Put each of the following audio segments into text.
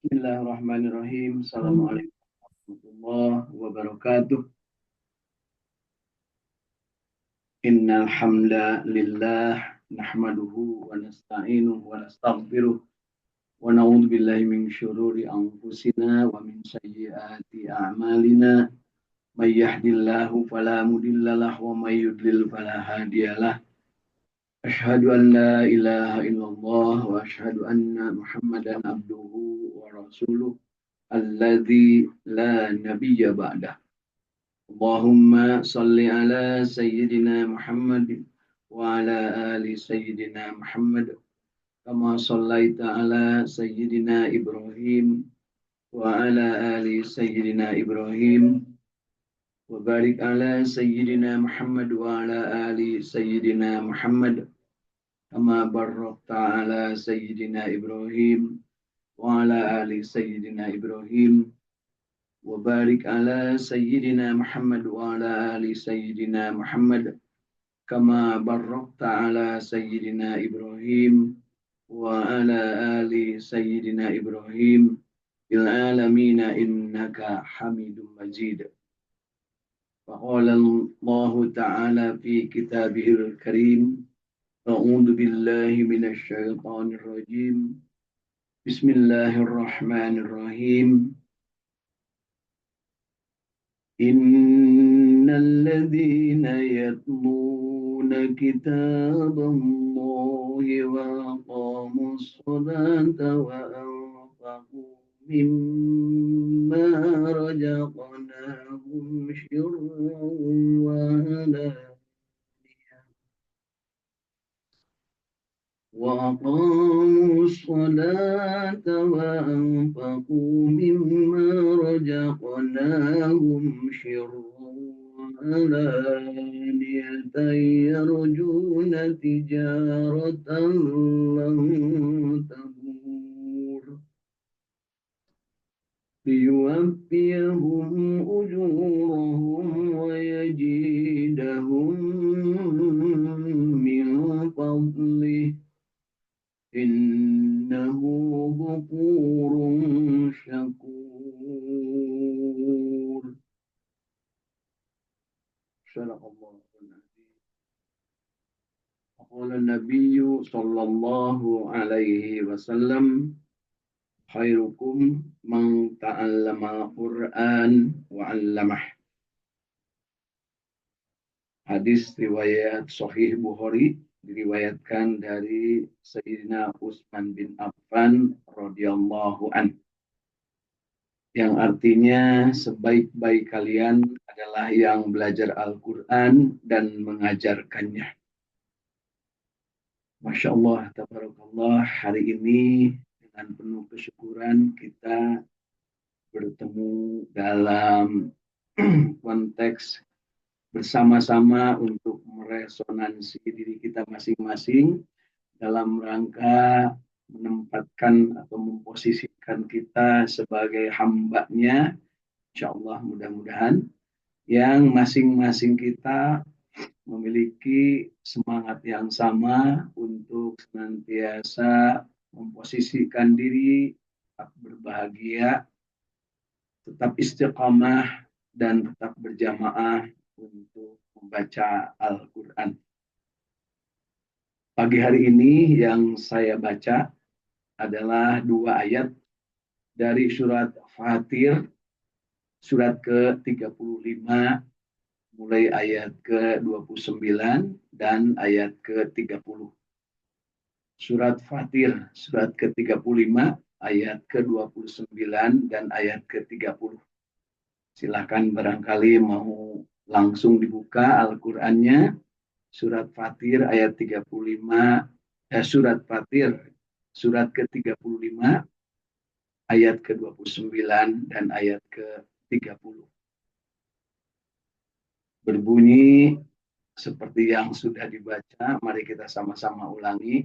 Bismillahirrahmanirrahim. Assalamualaikum warahmatullahi wabarakatuh. Innal hamdalillah nahmaduhu wa nasta'inuhu wa nastaghfiruh wa na'udzu billahi min syururi anfusina wa min sayyiati a'malina. May yahdihillahu fala mudhillalah wa may yudlil fala hadiyalah. Asyhadu an la ilaha illallah wa asyhadu anna Muhammadan abduhu wa rasuluh alladzi la nabiyya ba'dah. Allahumma salli ala Sayyidina Muhammad wa ala ali Sayyidina Muhammad kama sallaita ala Sayyidina Ibrahim wa ala ali Sayyidina Ibrahim wa barik ala Sayyidina Muhammad wa ala ali Sayyidina Muhammad kama barakta ala Sayyidina Ibrahim wa ala ali Sayyidina Ibrahim وبارك على سيدنا محمد وعلى آل سيدنا محمد كما باركت على سيدنا إبراهيم وعلى آل سيدنا إبراهيم في العالمين إنك حميد مجيد. فقال الله تعالى في كتابه الكريم أعوذ بالله من الشيطان الرجيم بسم الله الرحمن الرحيم إن الذين يتلون كتاب الله وأقاموا الصلاة وأنفقوا مما رزقناهم سرا وعلانية وأقاموا الصلاة وأنفقوا مما رزقناهم سرا وعلانية يرجون تجارة لن تبور ليوفيهم أجورهم ويزيدهم من فضله إنه غفور شكور. صدق الله العظيم. وقال النبي صلى الله عليه وسلم خيركم من تعلم القرآن وعلمه. Hadis riwayat Sahih Bukhari diriwayatkan dari Sayyidina Utsman bin Affan radhiyallahu an, yang artinya sebaik-baik kalian adalah yang belajar Al-Quran dan mengajarkannya. Masya Allah, tabarakallah, hari ini dengan penuh kesyukuran kita bertemu dalam konteks bersama-sama untuk meresonansi diri kita masing-masing dalam rangka menempatkan atau memposisikan kita sebagai hamba-Nya, insya Allah mudah-mudahan, yang masing-masing kita memiliki semangat yang sama untuk senantiasa memposisikan diri tetap berbahagia, tetap istiqamah, dan tetap berjamaah untuk membaca Al-Quran. Pagi hari ini yang saya baca adalah 2 ayat dari surat Fatir, surat ke-35, mulai ayat ke-29 dan ayat ke-30. Surat Fatir, surat ke-35, ayat ke-29 dan ayat ke-30. Silakan barangkali mau langsung dibuka Al-Qur'annya, surat Fatir ayat 35, surat Fatir surat ke-35 ayat ke-29 dan ayat ke-30. Berbunyi seperti yang sudah dibaca, mari kita sama-sama ulangi.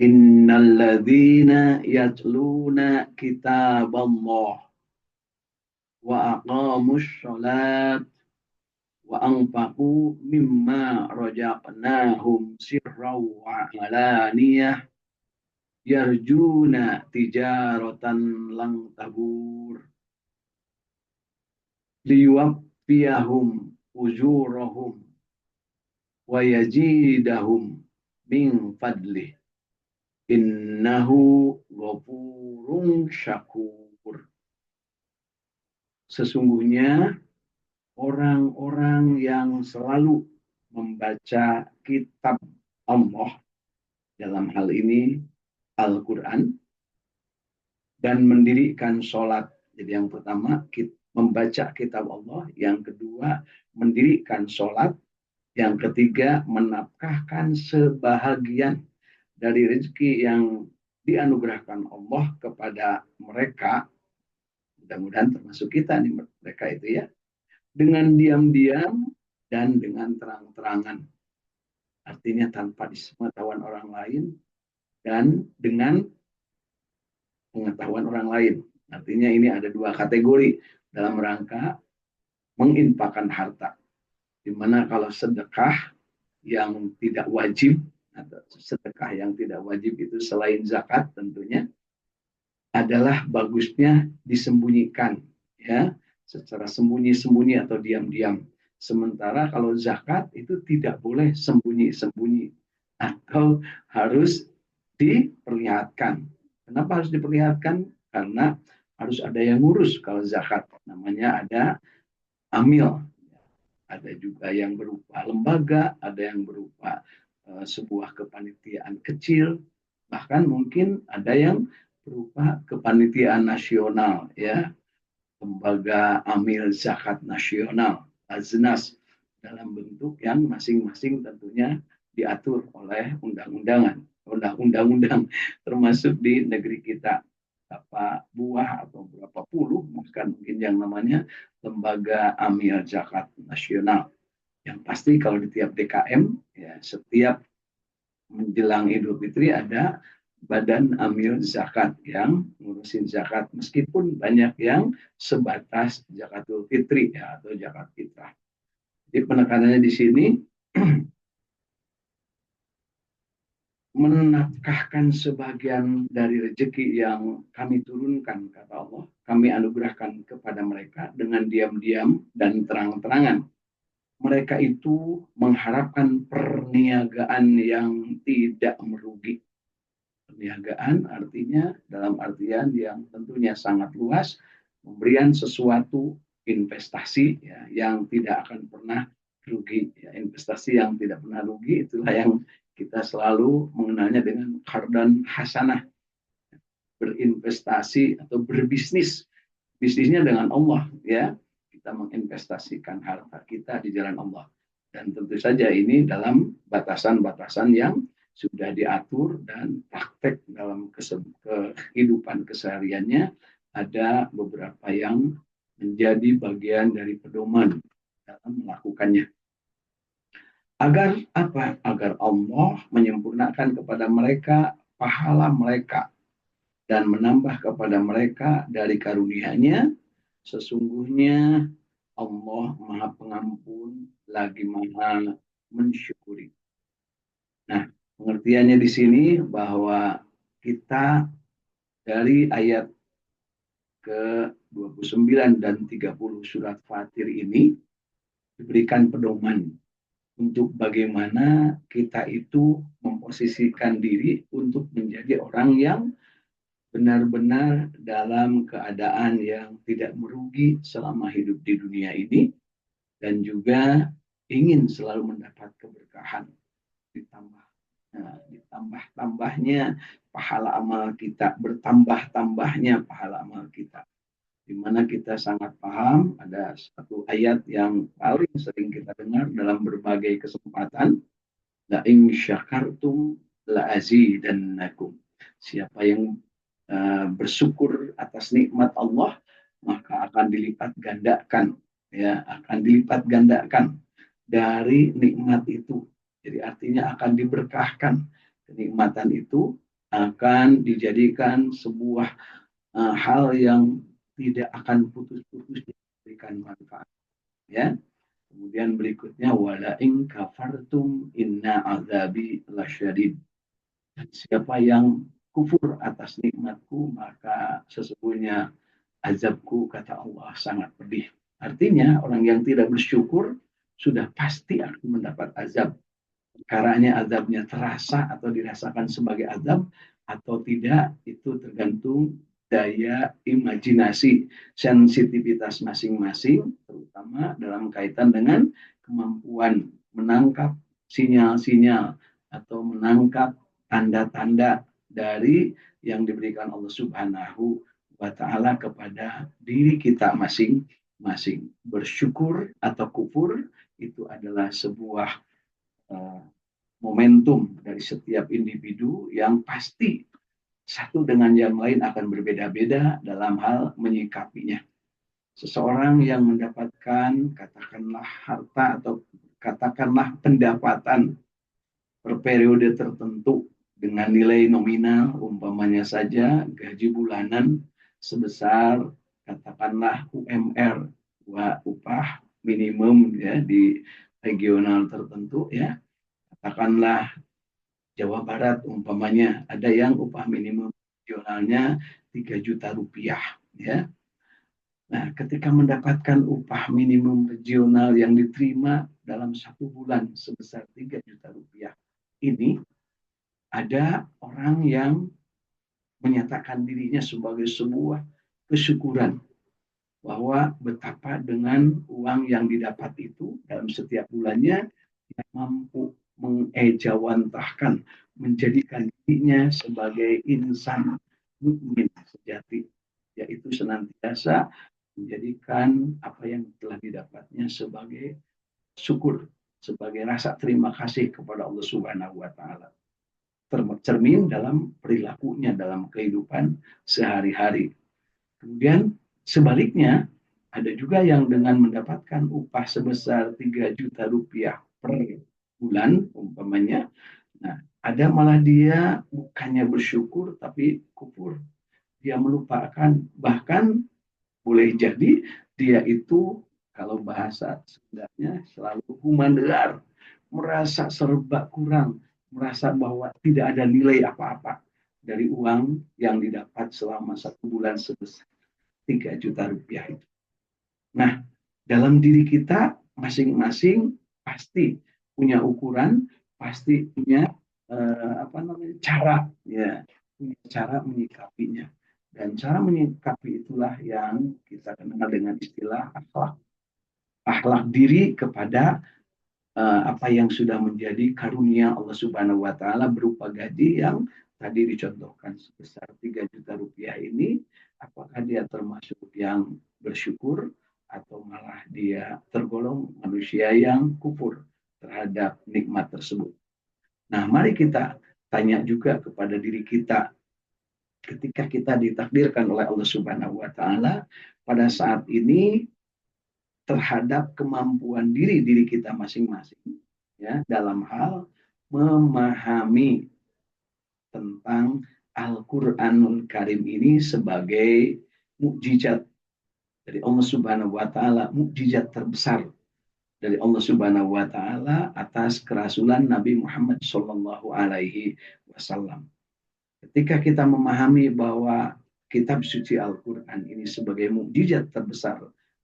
Innalladzina yatluna kitaballah wa aqamus sholat wa anfaqu mimma razaqnahum sirran wa alaniyah yarjuna tijaratan lang tabur liyuwaffiyahum ujurahum wa yazidahum min fadlih innahu ghafurun syakur. Sesungguhnya orang-orang yang selalu membaca kitab Allah, dalam hal ini Al-Quran, dan mendirikan sholat. Jadi yang pertama membaca kitab Allah, yang kedua mendirikan sholat, yang ketiga menafkahkan sebahagian dari rezeki yang dianugerahkan Allah kepada mereka, mudah-mudahan termasuk kita nih, mereka itu ya, dengan diam-diam dan dengan terang-terangan. Artinya tanpa sepengetahuan orang lain dan dengan pengetahuan orang lain. Artinya ini ada dua kategori dalam rangka menginfakkan harta. Di mana kalau sedekah yang tidak wajib, atau sedekah yang tidak wajib itu selain zakat tentunya, adalah bagusnya disembunyikan, ya, secara sembunyi-sembunyi atau diam-diam. Sementara kalau zakat itu tidak boleh sembunyi-sembunyi atau harus diperlihatkan. Kenapa harus diperlihatkan? Karena harus ada yang ngurus kalau zakat. Namanya ada amil. Ada juga yang berupa lembaga, ada yang berupa sebuah kepanitiaan kecil, bahkan mungkin ada yang berupa kepanitiaan nasional, ya, lembaga amil zakat nasional, aznas, dalam bentuk yang masing-masing tentunya diatur oleh undang-undang termasuk di negeri kita. Berapa buah atau berapa puluh mungkin yang namanya lembaga amil zakat nasional. Yang pasti kalau di tiap DKM, ya, setiap menjelang Idul Fitri ada badan amil zakat yang ngurusin zakat, meskipun banyak yang sebatas zakatul fitri, ya, atau zakat fitrah. Jadi penekanannya di sini menafkahkan sebagian dari rezeki yang kami turunkan, kata Allah, kami anugerahkan kepada mereka dengan diam-diam dan terang-terangan. Mereka itu mengharapkan perniagaan yang tidak merugi. Perniagaan artinya dalam artian yang tentunya sangat luas, pemberian sesuatu investasi, ya, yang tidak akan pernah rugi. Ya, investasi yang tidak pernah rugi itulah yang kita selalu mengenalnya dengan qardan hasanah, berinvestasi atau berbisnis, bisnisnya dengan Allah, ya, kita menginvestasikan harta kita di jalan Allah. Dan tentu saja ini dalam batasan-batasan yang sudah diatur dan praktek dalam kehidupan kesehariannya, ada beberapa yang menjadi bagian dari pedoman dalam melakukannya. Agar apa? Agar Allah menyempurnakan kepada mereka pahala mereka dan menambah kepada mereka dari karunia-Nya. Sesungguhnya Allah Maha Pengampun lagi Maha Mensyukuri. Nah, pengertiannya di sini bahwa kita dari ayat ke-29 dan 30 surat Fatir ini diberikan pedoman untuk bagaimana kita itu memposisikan diri untuk menjadi orang yang benar-benar dalam keadaan yang tidak merugi selama hidup di dunia ini, dan juga ingin selalu mendapat keberkahan, ditambah-tambahnya pahala amal kita, bertambah-tambahnya pahala amal kita. Di mana kita sangat paham ada satu ayat yang paling sering kita dengar dalam berbagai kesempatan, la in syakartum la azidannakum. Siapa yang bersyukur atas nikmat Allah, maka akan dilipat gandakan, ya, akan dilipat gandakan dari nikmat itu. Jadi artinya akan diberkahkan, kenikmatan itu akan dijadikan sebuah hal yang tidak akan putus-putus diberikan manfaat, ya. Kemudian berikutnya wala in kafartum inna azabi lasyadid. Siapa yang kufur atas nikmatku, maka sesungguhnya azabku, kata Allah, sangat pedih. Artinya orang yang tidak bersyukur sudah pasti akan mendapat azab. Karena azabnya terasa atau dirasakan sebagai azab atau tidak, itu tergantung daya imajinasi, sensitivitas masing-masing, terutama dalam kaitan dengan kemampuan menangkap sinyal-sinyal atau menangkap tanda-tanda dari yang diberikan Allah Subhanahu wa Ta'ala kepada diri kita masing-masing. Bersyukur atau kufur itu adalah sebuah uh, momentum dari setiap individu yang pasti satu dengan yang lain akan berbeda-beda dalam hal menyikapinya. Seseorang yang mendapatkan katakanlah harta atau katakanlah pendapatan per periode tertentu dengan nilai nominal, umpamanya saja gaji bulanan sebesar katakanlah UMR, upah minimum ya di regional tertentu ya, katakanlah Jawa Barat umpamanya ada yang upah minimum regionalnya 3 juta rupiah ya. Nah, ketika mendapatkan upah minimum regional yang diterima dalam 1 bulan sebesar 3 juta rupiah ini, ada orang yang menyatakan dirinya sebagai sebuah kesyukuran bahwa betapa dengan uang yang didapat itu dalam setiap bulannya dia mampu mengejawantahkan, menjadikan dirinya sebagai insan mukmin sejati, yaitu senantiasa menjadikan apa yang telah didapatnya sebagai syukur, sebagai rasa terima kasih kepada Allah Subhanahu wa Ta'ala, tercermin dalam perilakunya dalam kehidupan sehari-hari. Kemudian sebaliknya, ada juga yang dengan mendapatkan upah sebesar 3 juta rupiah per bulan, umpamanya, nah, ada malah dia bukannya bersyukur, tapi kufur. Dia melupakan, bahkan boleh jadi dia itu, kalau bahasa sebenarnya, selalu humandar, merasa serba kurang, merasa bahwa tidak ada nilai apa-apa dari uang yang didapat selama 1 bulan sebesar 3 juta rupiah itu. Nah, dalam diri kita masing-masing pasti punya ukuran, pasti punya cara, ya, punya cara menyikapinya. Dan cara menyikapi itulah yang kita kenal dengan istilah akhlak. Akhlak diri kepada apa yang sudah menjadi karunia Allah Subhanahu wa Ta'ala berupa gaji yang tadi dicontohkan sebesar 3 juta rupiah ini, apakah dia termasuk yang bersyukur atau malah dia tergolong manusia yang kufur terhadap nikmat tersebut. Nah, mari kita tanya juga kepada diri kita, ketika kita ditakdirkan oleh Allah Subhanahu wa Ta'ala pada saat ini terhadap kemampuan diri kita masing-masing ya dalam hal memahami tentang Al-Qur'anul Karim ini sebagai mukjizat dari Allah Subhanahu wa Ta'ala, mukjizat terbesar dari Allah Subhanahu wa Ta'ala atas kerasulan Nabi Muhammad Shallallahu Alaihi Wasallam. Ketika kita memahami bahwa kitab suci Al-Quran ini sebagai mukjizat terbesar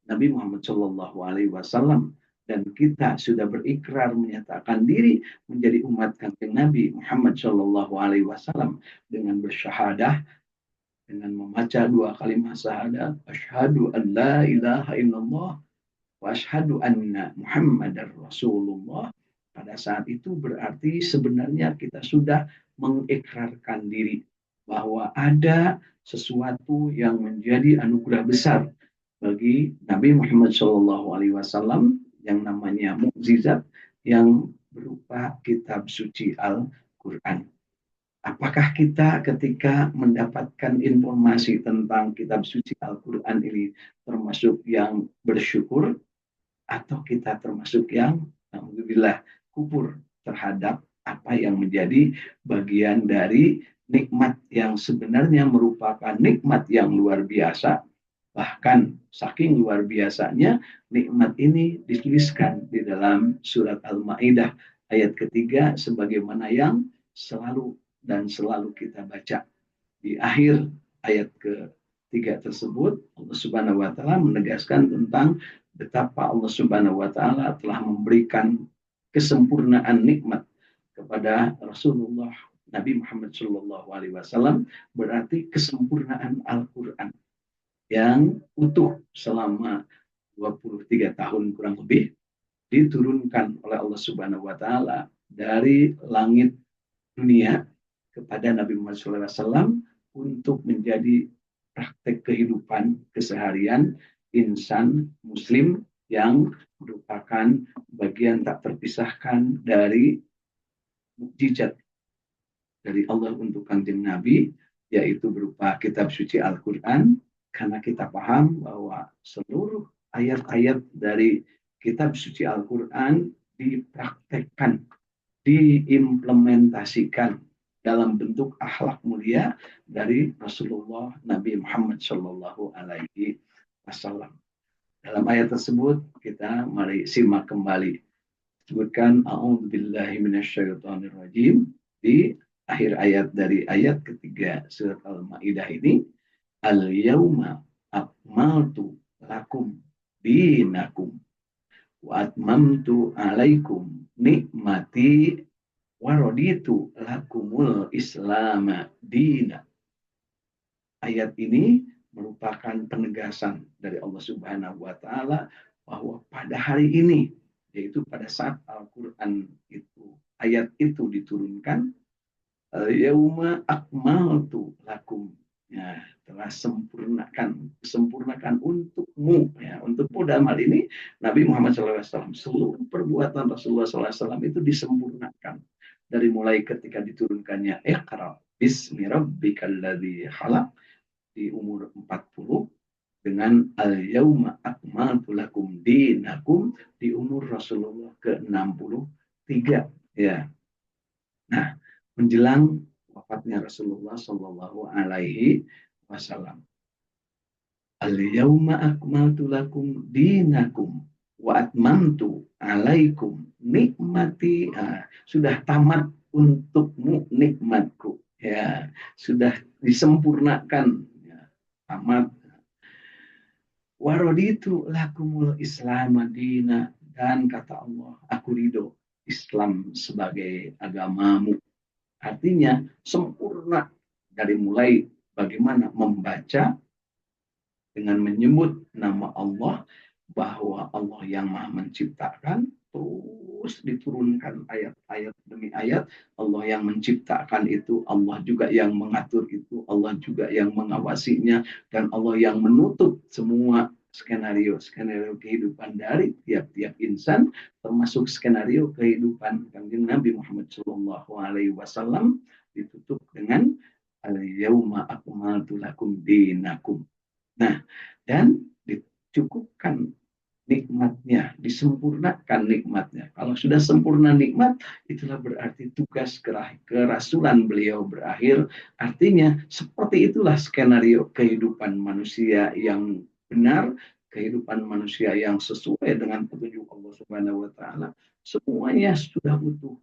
Nabi Muhammad Shallallahu Alaihi Wasallam, dan kita sudah berikrar menyatakan diri menjadi umat kanjeng Nabi Muhammad Shallallahu Alaihi Wasallam dengan bersyahadah, dengan membaca 2 kalimat syahadat, asyhadu an la ilaha illallah wa asyhadu anna Muhammadar Rasulullah. Pada saat itu berarti sebenarnya kita sudah mengikrarkan diri bahwa ada sesuatu yang menjadi anugerah besar bagi Nabi Muhammad SAW yang namanya mukjizat yang berupa kitab suci Al-Quran. Apakah kita ketika mendapatkan informasi tentang kitab suci Al-Quran ini termasuk yang bersyukur, atau kita termasuk yang alhamdulillah kufur terhadap apa yang menjadi bagian dari nikmat yang sebenarnya merupakan nikmat yang luar biasa. Bahkan saking luar biasanya nikmat ini dituliskan di dalam surat Al-Maidah ayat ketiga sebagaimana yang selalu dan selalu kita baca. Di akhir ayat ketiga tersebut, Allah Subhanahu wa taala menegaskan tentang betapa Allah Subhanahu wa taala telah memberikan kesempurnaan nikmat kepada Rasulullah Nabi Muhammad Shallallahu Alaihi Wasallam, berarti kesempurnaan Al-Quran yang utuh selama 23 tahun kurang lebih diturunkan oleh Allah Subhanahu wa taala dari langit dunia kepada Nabi Muhammad SAW untuk menjadi praktek kehidupan keseharian insan muslim yang merupakan bagian tak terpisahkan dari mukjizat dari Allah untuk kanjeng Nabi, yaitu berupa kitab suci Al-Quran, karena kita paham bahwa seluruh ayat-ayat dari kitab suci Al-Quran dipraktekkan, diimplementasikan dalam bentuk akhlak mulia dari Rasulullah Nabi Muhammad Shallallahu Alaihi Wasallam. Dalam ayat tersebut kita mari simak kembali. Sebutkan A'udzubillahi minasyaitonirrajim di akhir ayat dari ayat ketiga surat Al-Maidah ini, al-yauma akmaltu lakum dinakum wa atmamtu alaikum nikmati wa raditu lakumul islama dina. Ayat ini merupakan penegasan dari Allah Subhanahu wa taala bahwa pada hari ini, yaitu pada saat Al-Quran itu, ayat itu diturunkan, yauma akmaltu lakum, ya, telah sempurnakan untukmu, ya, untukmu dalam hal ini Nabi Muhammad SAW. Seluruh perbuatan Rasulullah SAW itu disempurnakan dari mulai ketika diturunkannya Iqra bismi rabbikal ladzi khalaq di umur 40, dengan al-yauma akmaltu lakum dinakum di umur Rasulullah ke-63, ya. Nah, menjelang wafatnya Rasulullah Shallallahu Alaihi Wasallam, al-yauma akmaltu lakum dinakum wa atmamtu alaikum nikmati, sudah tamat untukmu nikmatku, ya, sudah disempurnakan, ya, tamat. Waraditu lakumul Islam madina, dan kata Allah, aku ridho Islam sebagai agamamu. Artinya sempurna dari mulai bagaimana membaca dengan menyebut nama Allah, bahwa Allah yang Maha Menciptakan, terus diturunkan ayat-ayat demi ayat. Allah yang menciptakan itu, Allah juga yang mengatur itu, Allah juga yang mengawasinya, dan Allah yang menutup semua skenario kehidupan dari tiap-tiap insan, termasuk skenario kehidupan Kanjeng Nabi Muhammad Shallallahu Alaihi Wasallam, ditutup dengan al-yauma akmaltu lakum dinakum. Nah, dan dicukupkan nikmatnya, disempurnakan nikmatnya. Kalau sudah sempurna nikmat, itulah berarti tugas kerasulan beliau berakhir. Artinya seperti itulah skenario kehidupan manusia yang benar, kehidupan manusia yang sesuai dengan petunjuk Allah Subhanahu wa taala. Semuanya sudah utuh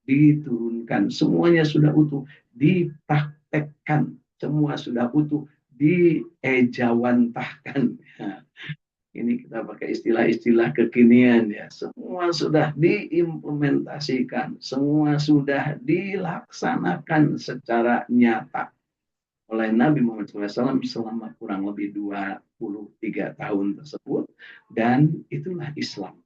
diturunkan, semuanya sudah utuh dipraktekkan, semua sudah utuh diejawantahkan. Ini kita pakai istilah-istilah kekinian, ya. Semua sudah diimplementasikan, semua sudah dilaksanakan secara nyata oleh Nabi Muhammad SAW selama kurang lebih 23 tahun tersebut, dan itulah Islam.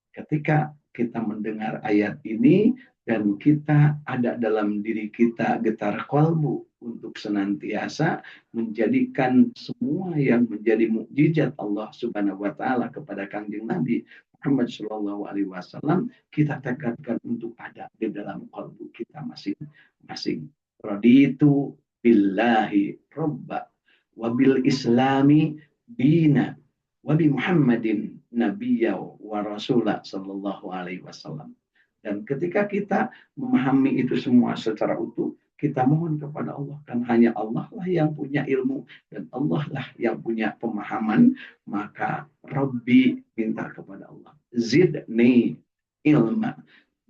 Ketika kita mendengar ayat ini dan kita ada dalam diri kita getar kalbu untuk senantiasa menjadikan semua yang menjadi mukjizat Allah Subhanahu wa taala kepada Kanjeng Nabi Muhammad Shallallahu Alaihi Wasallam, kita tekadkan untuk ada di dalam kalbu kita masing-masing. Raditu billahi robba wabil islami dina wabi Muhammadin nabiyya wa rasulah sallallahu alaihi wasallam. Dan ketika kita memahami itu semua secara utuh, kita mohon kepada Allah, kan hanya Allah lah yang punya ilmu dan Allah lah yang punya pemahaman. Maka Rabbi, minta kepada Allah, zidni ilma,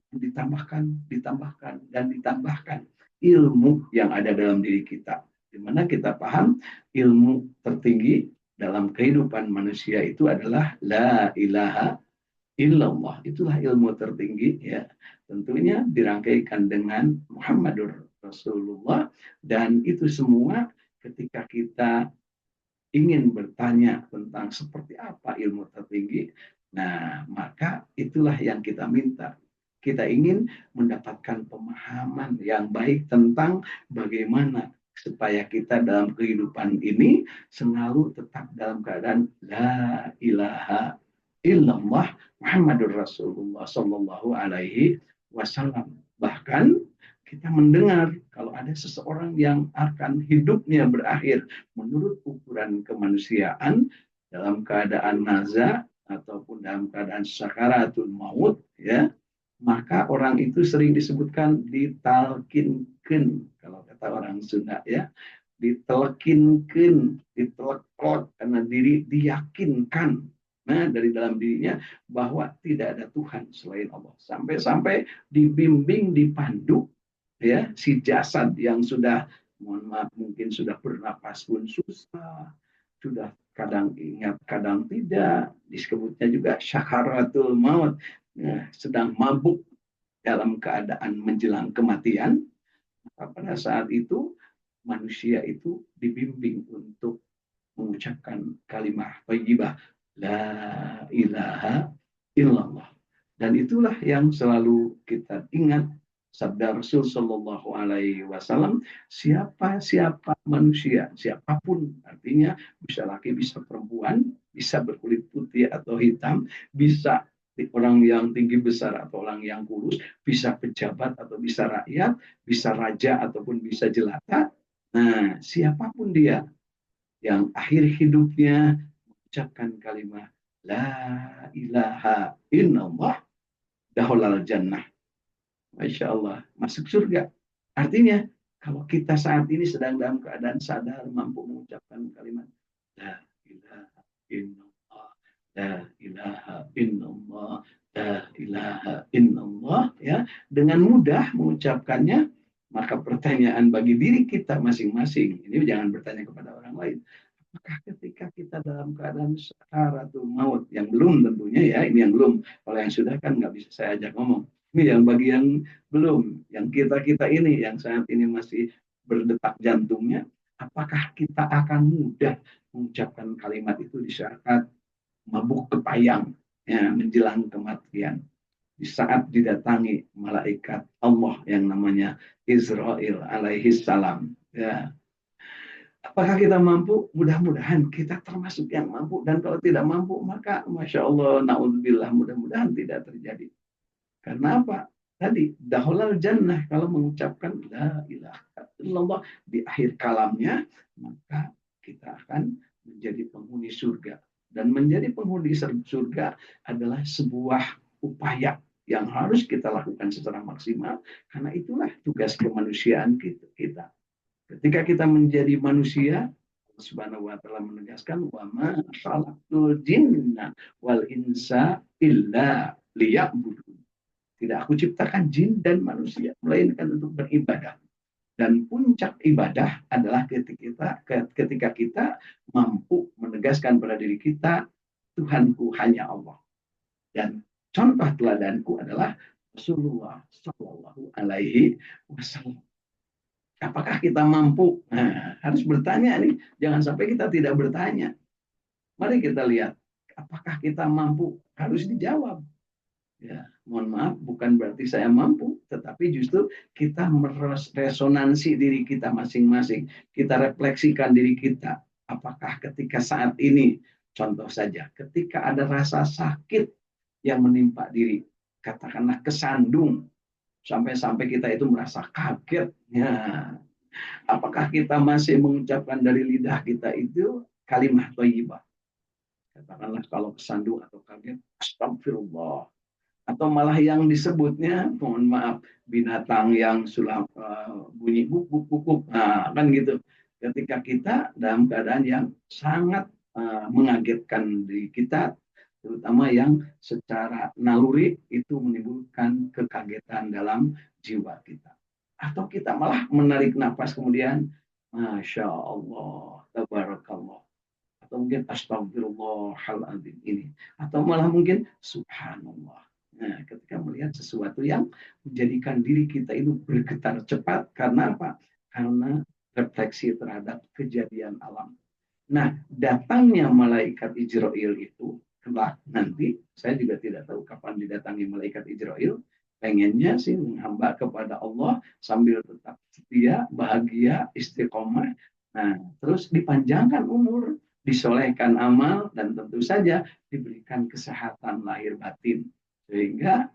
ditambahkan dan ditambahkan. ilmu yang ada dalam diri kita. Di mana kita paham ilmu tertinggi dalam kehidupan manusia itu adalah la ilaha illallah. Itulah ilmu tertinggi ya. Tentunya dirangkaikan dengan Muhammadur Rasulullah, dan itu semua ketika kita ingin bertanya tentang seperti apa ilmu tertinggi, nah maka itulah yang kita minta. Kita ingin mendapatkan pemahaman yang baik tentang bagaimana supaya kita dalam kehidupan ini selalu tetap dalam keadaan la ilaha illallah Muhammadur Rasulullah Sallallahu Alaihi Wasallam. Bahkan kita mendengar kalau ada seseorang yang akan hidupnya berakhir menurut ukuran kemanusiaan dalam keadaan naza ataupun dalam keadaan sakaratul maut, ya, maka orang itu sering disebutkan ditalkinkan, kalau kata orang Sunda ya, ditelekinkan, ditelekot, karena diri diyakinkan, nah dari dalam dirinya bahwa tidak ada Tuhan selain Allah, sampai-sampai dibimbing, dipandu ya si jasad yang sudah, mohon maaf, mungkin sudah bernapas pun susah, sudah kadang ingat kadang tidak, disebutnya juga syakaratul maut, ya, sedang mabuk dalam keadaan menjelang kematian. Maka pada saat itu manusia itu dibimbing untuk mengucapkan kalimat thayyibah la ilaha illallah. Dan itulah yang selalu kita ingat sabda Rasul Shallallahu Alaihi Wasallam, siapa manusia, siapapun, artinya bisa laki, bisa perempuan, bisa berkulit putih atau hitam, bisa orang yang tinggi besar atau orang yang kurus, bisa pejabat atau bisa rakyat, bisa raja ataupun bisa jelata. Nah, siapapun dia yang akhir hidupnya mengucapkan kalimat la ilaha illallah, dahulal jannah. Masya Allah, masuk surga. Artinya, kalau kita saat ini sedang dalam keadaan sadar, mampu mengucapkan kalimat la ilaha illallah, la ilaha illallah, la ilaha illallah, ya, dengan mudah mengucapkannya, maka pertanyaan bagi diri kita masing-masing, ini jangan bertanya kepada orang lain, maka ketika kita dalam keadaan sakaratul maut, yang belum tentunya ya, ini yang belum, kalau yang sudah kan nggak bisa saya ajak ngomong. Ini yang bagi yang belum, yang kita-kita ini, yang saat ini masih berdetak jantungnya, apakah kita akan mudah mengucapkan kalimat itu di saat mabuk kepayang, ya, menjelang kematian, di saat didatangi malaikat Allah yang namanya Israel alaihi salam, ya. Apakah kita mampu? Mudah-mudahan kita termasuk yang mampu. Dan kalau tidak mampu, maka Masya Allah, na'udzubillah, mudah-mudahan tidak terjadi. Karena apa? Tadi, dahulal jannah, kalau mengucapkan la ilaha illallah di akhir kalamnya, maka kita akan menjadi penghuni surga. Dan menjadi penghuni surga adalah sebuah upaya yang harus kita lakukan secara maksimal. Karena itulah tugas kemanusiaan kita. Ketika kita menjadi manusia, Allah Subhanahu wa taala menegaskan wa ma khalaqtul jinna wal insa illa liya'budun. Tidak aku ciptakan jin dan manusia melainkan untuk beribadah. Dan puncak ibadah adalah ketika kita mampu menegaskan pada diri kita, Tuhanku hanya Allah. Dan contoh teladanku adalah Rasulullah Shallallahu Alaihi Wasallam. Apakah kita mampu? Nah, harus bertanya nih. Jangan sampai kita tidak bertanya. Mari kita lihat. Apakah kita mampu? Harus dijawab. Ya, mohon maaf, bukan berarti saya mampu, tetapi justru kita meresonansi diri kita masing-masing. Kita refleksikan diri kita. Apakah ketika saat ini, contoh saja, ketika ada rasa sakit yang menimpa diri, katakanlah kesandung, sampai-sampai kita itu merasa kaget. Ya, apakah kita masih mengucapkan dari lidah kita itu kalimat thayyibah? Katakanlah kalau kesandung atau kaget, astagfirullah. Atau malah yang disebutnya, mohon maaf, binatang yang sudah bunyi buk buk buk buk. Nah, kan gitu. Ketika kita dalam keadaan yang sangat mengagetkan diri kita, terutama yang secara naluri itu menimbulkan kekagetan dalam jiwa kita. Atau kita malah menarik nafas kemudian, Masya Allah, Tabarakallah. Atau mungkin astagfirullahaladzim ini. Atau malah mungkin subhanallah. Nah, ketika melihat sesuatu yang menjadikan diri kita itu bergetar cepat, karena apa? Karena refleksi terhadap kejadian alam. Nah, datangnya malaikat Israel itu kelak nanti, saya juga tidak tahu kapan didatangi malaikat Israel. Pengennya sih menghamba kepada Allah sambil tetap setia, bahagia, istiqomah. Nah, terus dipanjangkan umur, disolehkan amal, dan tentu saja diberikan kesehatan lahir batin. Sehingga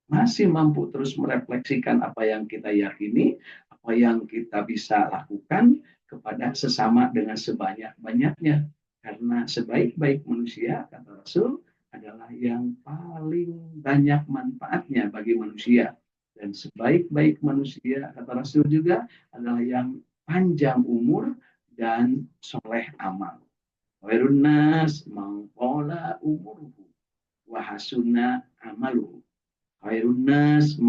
masih mampu terus merefleksikan apa yang kita yakini, apa yang kita bisa lakukan kepada sesama dengan sebanyak-banyaknya. Karena sebaik-baik manusia, kata Rasul, adalah yang paling banyak manfaatnya bagi manusia. Dan sebaik-baik manusia, kata Rasul juga, adalah yang panjang umur dan soleh amal. Khairun nas mangkola umuruhu wahasuna amaluhu. Khairun nas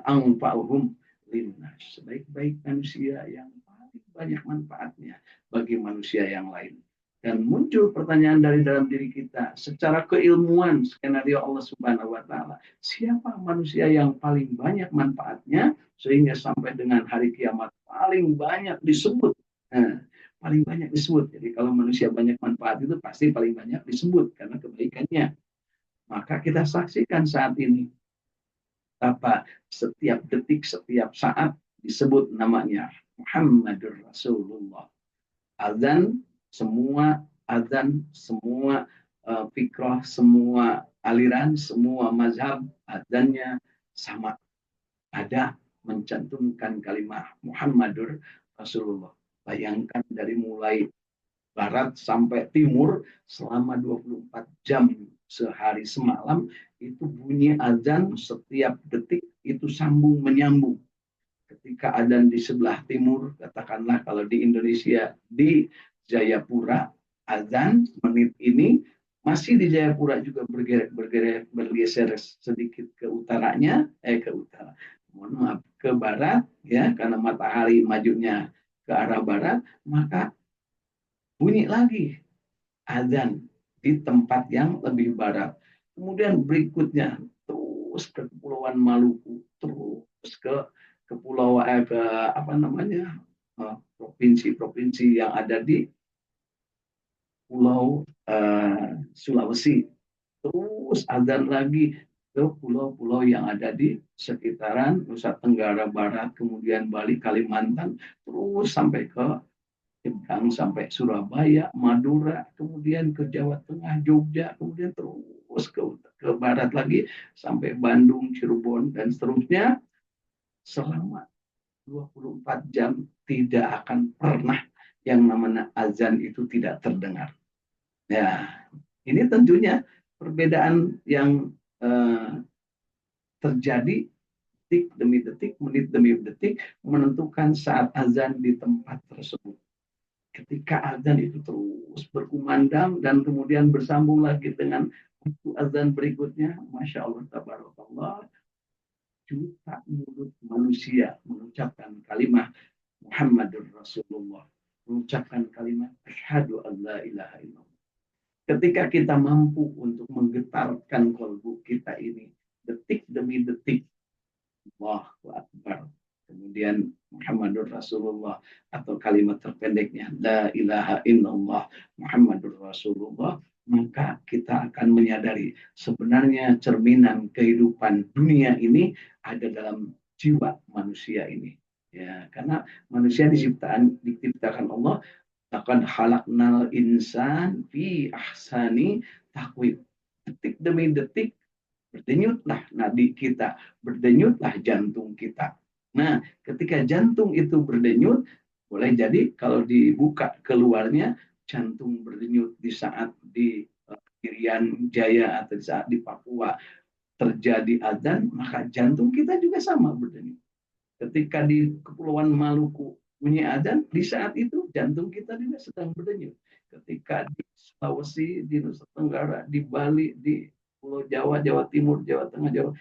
anfa'uhum linnas. Sebaik-baik manusia yang paling banyak manfaatnya bagi manusia yang lain. Dan muncul pertanyaan dari dalam diri kita secara keilmuan skenario Allah Subhanahu wa taala. Siapa manusia yang paling banyak manfaatnya sehingga sampai dengan hari kiamat paling banyak disebut. Nah, paling banyak disebut. Jadi kalau manusia banyak manfaat itu pasti paling banyak disebut karena kebaikannya. Maka kita saksikan saat ini apa setiap detik, setiap saat disebut namanya Muhammadur Rasulullah. Azan, semua azan, semua fikrah, semua aliran, semua mazhab, azannya sama. Ada mencantumkan kalimat Muhammadur Rasulullah. Bayangkan dari mulai barat sampai timur selama 24 jam sehari semalam itu bunyi azan setiap detik itu sambung menyambung. Ketika azan di sebelah timur, katakanlah kalau di Indonesia di Jayapura azan menit ini masih di Jayapura juga bergeser sedikit ke utaranya, ke utara. Mohon maaf, ke barat ya karena matahari majunya ke arah barat, maka bunyi lagi azan di tempat yang lebih barat. Kemudian berikutnya terus ke Kepulauan Maluku, terus ke pulau ke apa namanya provinsi-provinsi yang ada di Pulau Sulawesi. Terus azan lagi ke pulau-pulau yang ada di sekitaran Nusa Tenggara Barat, kemudian Bali, Kalimantan, terus sampai ke Jepang sampai Surabaya, Madura, kemudian ke Jawa Tengah, Jogja, kemudian terus ke barat lagi sampai Bandung, Cirebon, dan seterusnya selama 24 jam tidak akan pernah yang namanya azan itu tidak terdengar. Ya, ini tentunya perbedaan yang terjadi detik demi detik, menit demi detik menentukan saat azan di tempat tersebut. Ketika azan itu terus berkumandang dan kemudian bersambung lagi dengan azan berikutnya, Masya Allah, tabarakallah, juta mulut manusia mengucapkan kalimat Muhammadur Rasulullah, mengucapkan kalimat asyhadu an la ilaha illallah. Ketika kita mampu untuk menggetarkan kalbu kita ini detik demi detik, Allahu Akbar. Kemudian Muhammadur Rasulullah atau kalimat terpendeknya La ilaha illallah Muhammadur Rasulullah, maka kita akan menyadari sebenarnya cerminan kehidupan dunia ini ada dalam jiwa manusia ini. Ya, karena manusia diciptakan Allah akan halaknal insan fi ahsani takwim. Detik demi detik berdenyutlah nadi kita, berdenyutlah jantung kita. Nah, ketika jantung itu berdenyut, boleh jadi kalau dibuka keluarnya, jantung berdenyut di saat di Irian Jaya atau di saat di Papua terjadi adzan, maka jantung kita juga sama berdenyut. Ketika di Kepulauan Maluku bunyi adzan, di saat itu jantung kita juga sedang berdenyut. Ketika di Sulawesi, di Nusa Tenggara, di Bali, di Pulau Jawa, Jawa Timur, Jawa Tengah, Jawa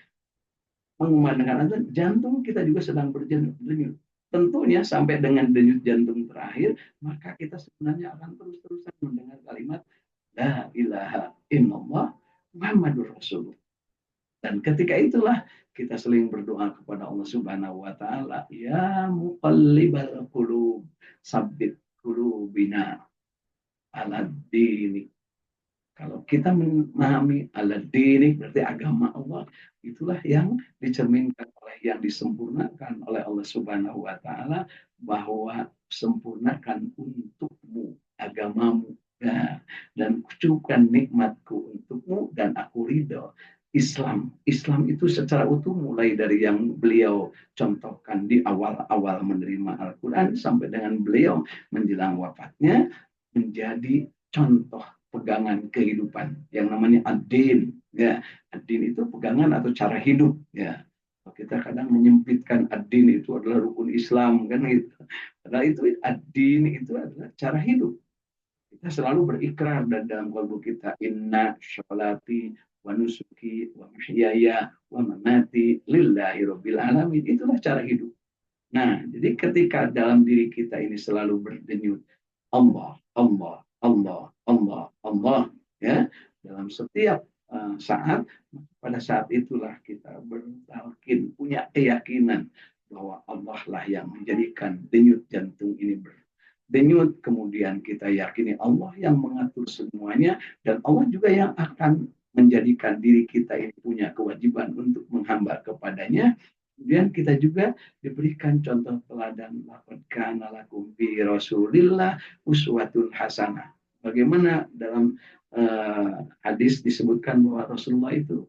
mengumandangkan azan, jantung kita juga sedang berdenyut. Tentunya sampai dengan denyut jantung terakhir, maka kita sebenarnya akan terus-terusan mendengar kalimat La ilaha illallah Muhammadur Rasulullah. Dan ketika itulah kita sering berdoa kepada Allah Subhanahu wa taala, ya muqallibal qulub, sabbit qulubina ala dini. Kalau kita memahami al-dini berarti agama Allah, itulah yang dicerminkan oleh yang disempurnakan oleh Allah Subhanahu wa taala, bahwa sempurnakan untukmu agamamu, ya, dan cukupkan nikmatku untukmu dan aku ridho. Islam itu secara utuh mulai dari yang beliau contohkan di awal-awal menerima Al-Quran sampai dengan beliau menjelang wafatnya menjadi contoh pegangan kehidupan yang namanya ad-din, ya. Ad-din itu pegangan atau cara hidup, ya. Kita kadang menyempitkan ad-din itu adalah rukun Islam kan gitu. Padahal itu ad-din itu adalah cara hidup. Kita selalu berikrar dan dalam kalbu kita, inna sholati wa nusuki wa mahyaya wa mamati lillahi rabbil alamin. Itulah cara hidup. Nah, jadi ketika dalam diri kita ini selalu berdenyut Allah, Allah, Allah, Allah, Allah, ya, dalam setiap saat, pada saat itulah kita bertalkin, punya keyakinan bahwa Allah lah yang menjadikan denyut jantung ini berdenyut. Kemudian kita yakini Allah yang mengatur semuanya, dan Allah juga yang akan menjadikan diri kita ini punya kewajiban untuk menghamba kepadanya. Kemudian kita juga diberikan contoh teladan, laqad kana lakum fi Rasulillah uswatun hasanah. Bagaimana dalam hadis disebutkan bahwa Rasulullah itu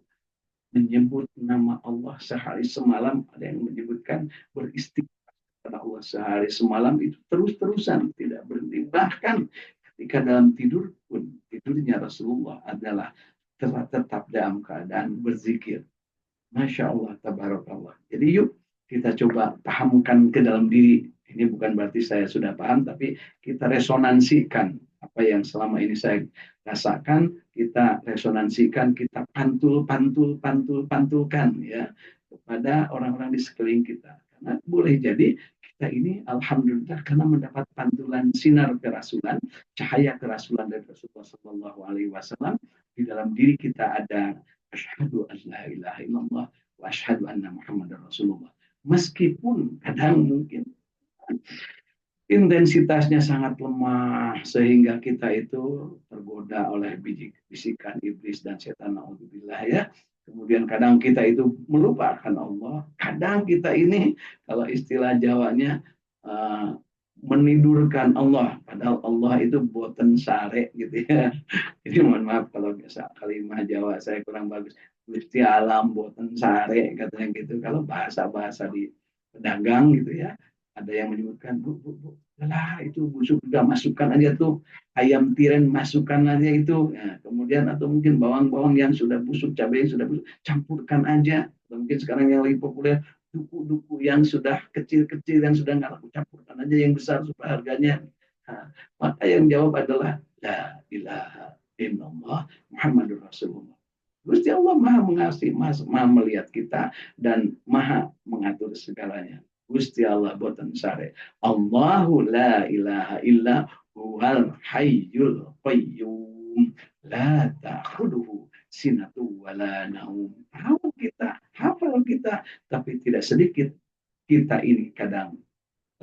menyebut nama Allah sehari semalam, ada yang menyebutkan beristighfar kepada Allah sehari semalam itu terus-terusan, tidak berhenti. Bahkan ketika dalam tidur pun, tidurnya Rasulullah adalah tetap dalam keadaan berzikir. Masya Allah, tabarakallah. Jadi yuk kita coba pahamkan ke dalam diri. Ini bukan berarti saya sudah paham, tapi kita resonansikan apa yang selama ini saya rasakan, kita resonansikan, kita pantulkan ya kepada orang-orang di sekeliling kita. Karena boleh jadi kita ini alhamdulillah karena mendapat pantulan sinar kerasulan, cahaya kerasulan dari Rasulullah Shallallahu Alaihi Wasallam, di dalam diri kita ada asyhadu an la ilaha illallah wa asyhadu anna Muhammadar Rasulullah. Meskipun kadang mungkin intensitasnya sangat lemah sehingga kita itu tergoda oleh bisikan iblis dan setan, naudzubillah ya. Kemudian kadang kita itu melupakan Allah. Kadang kita ini kalau istilah Jawanya menidurkan Allah, padahal Allah itu boten sare gitu ya. Jadi mohon maaf kalau biasa kalimat Jawa saya kurang bagus. Gusti alam boten sare katanya gitu. Kalau bahasa-bahasa di pedagang gitu ya, ada yang menyebutkan bu, lah itu busuk udah masukkan aja tuh ayam tiren, masukkan aja itu. Nah, kemudian atau mungkin bawang-bawang yang sudah busuk, cabai yang sudah busuk, campurkan aja. Atau mungkin sekarang yang lagi populer duku-duku yang sudah kecil-kecil yang sudah nggak laku, campurkan aja yang besar supaya harganya. Nah, maka yang jawab adalah la ilaha illallah Muhammadur Rasulullah. Gusti Allah maha mengasihi, maha melihat kita dan maha mengatur segalanya. Gusti Allah boten sare. Allahu la ilaha illa huwal hayyul qayyum la ta'khuduhu sinatu wala naum. Tahu kita, hafal kita, tapi tidak sedikit kita ini kadang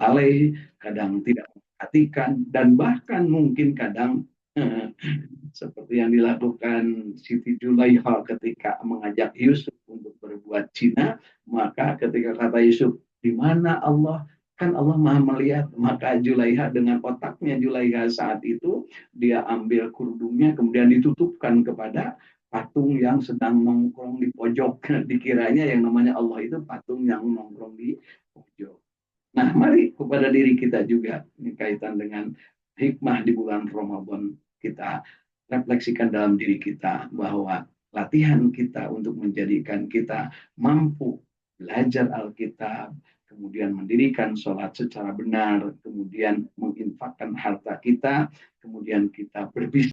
lalai, kadang tidak memperhatikan, dan bahkan mungkin kadang seperti yang dilakukan Siti Julaiha ketika mengajak Yusuf untuk berbuat zina, maka ketika kata Yusuf, di mana Allah? Kan Allah maha melihat. Maka Julaiha dengan otaknya Julaiha saat itu, dia ambil kerudungnya kemudian ditutupkan kepada patung yang sedang nongkrong di pojok. Dikiranya yang namanya Allah itu patung yang nongkrong di pojok. Nah, mari kepada diri kita juga, ini kaitan dengan hikmah di bulan Ramadan, kita refleksikan dalam diri kita bahwa latihan kita untuk menjadikan kita mampu belajar Alkitab, kemudian mendirikan sholat secara benar, kemudian menginfakkan harta kita, kemudian kita berbisnis